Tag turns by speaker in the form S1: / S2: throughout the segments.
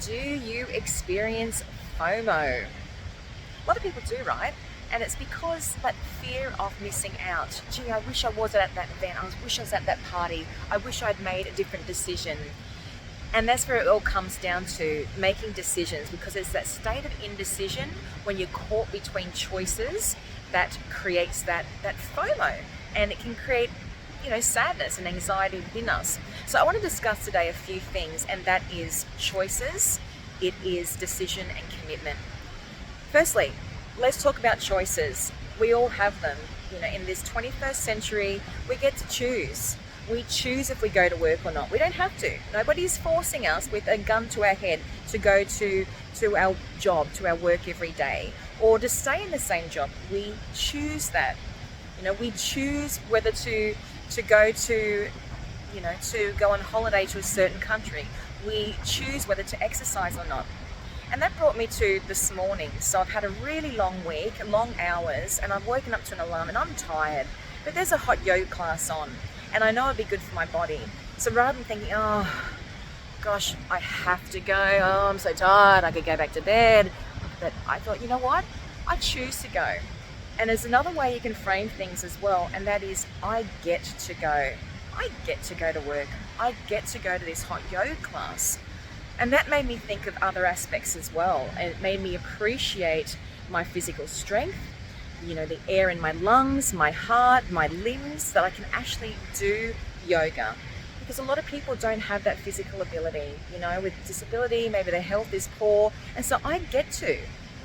S1: Do you experience FOMO? A lot of people do, right? And it's because that fear of missing out. Gee, I wish I was at that event. Wish I was at that party. I wish I'd made a different decision. And that's where it all comes down to making decisions, because it's that state of indecision when you're caught between choices that creates that FOMO, and it can create sadness and anxiety within us. So I want to discuss today a few things, and that is choices, it is decision and commitment. Firstly, let's talk about choices. We all have them. In this 21st century, we get to choose. We choose if we go to work or not. We don't have to. Nobody's forcing us with a gun to our head to go to our job, to our work every day, or to stay in the same job. We choose that. We choose whether to go to go on holiday to a certain country. We choose whether to exercise or not. And that brought me to this morning. So I've had a really long week, long hours, and I've woken up to an alarm and I'm tired. But there's a hot yoga class on, and I know it'd be good for my body. So rather than thinking, oh gosh, I have to go, oh, I'm so tired, I could go back to bed. But I thought, you know what? I choose to go. And there's another way you can frame things as well, and that is, I get to go. I get to go to work. I get to go to this hot yoga class. And that made me think of other aspects as well. And it made me appreciate my physical strength, the air in my lungs, my heart, my limbs, that I can actually do yoga. Because a lot of people don't have that physical ability, with disability, maybe their health is poor. And so I get to.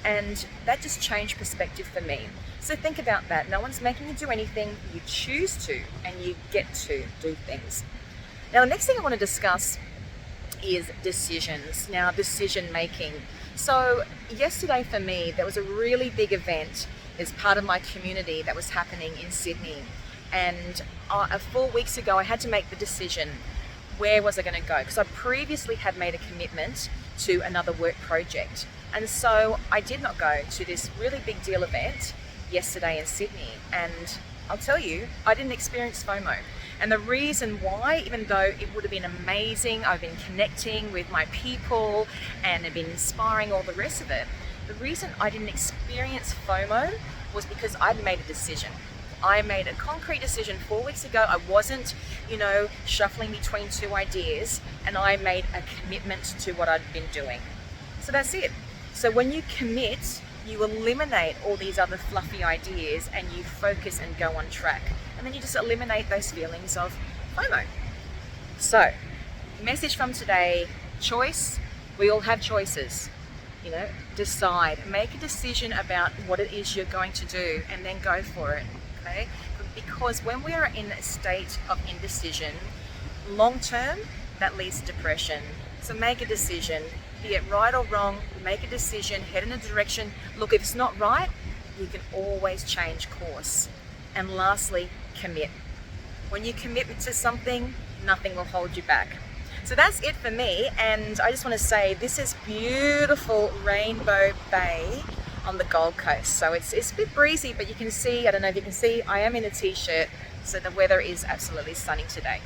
S1: And that just changed perspective for me. So think about that. No one's making you do anything. You choose to, and you get to do things. Now, the next thing I want to discuss is decisions. Now, decision making. So yesterday for me, there was a really big event as part of my community that was happening in Sydney. And 4 weeks ago, I had to make the decision, where was I going to go? Because I previously had made a commitment to another work project. And so I did not go to this really big deal event yesterday in Sydney. And I'll tell you, I didn't experience FOMO. And the reason why, even though it would have been amazing, I've been connecting with my people and have been inspiring all the rest of it, the reason I didn't experience FOMO was because I'd made a decision. I made a concrete decision 4 weeks ago. I wasn't, shuffling between two ideas, and I made a commitment to what I'd been doing. So that's it. So when you commit, you eliminate all these other fluffy ideas and you focus and go on track. And then you just eliminate those feelings of FOMO. So, message from today, choice. We all have choices. Decide. Make a decision about what it is you're going to do, and then go for it. Okay? Because when we are in a state of indecision, long term, that leads to depression. So make a decision. Be it right or wrong, make a decision, head in a direction. Look, if it's not right, you can always change course. And lastly, commit. When you commit to something, nothing will hold you back. So that's it for me, and I just want to say this is beautiful Rainbow Bay on the Gold Coast. So it's a bit breezy, but you can see, I don't know if you can see, I am in a t-shirt, so the weather is absolutely stunning today.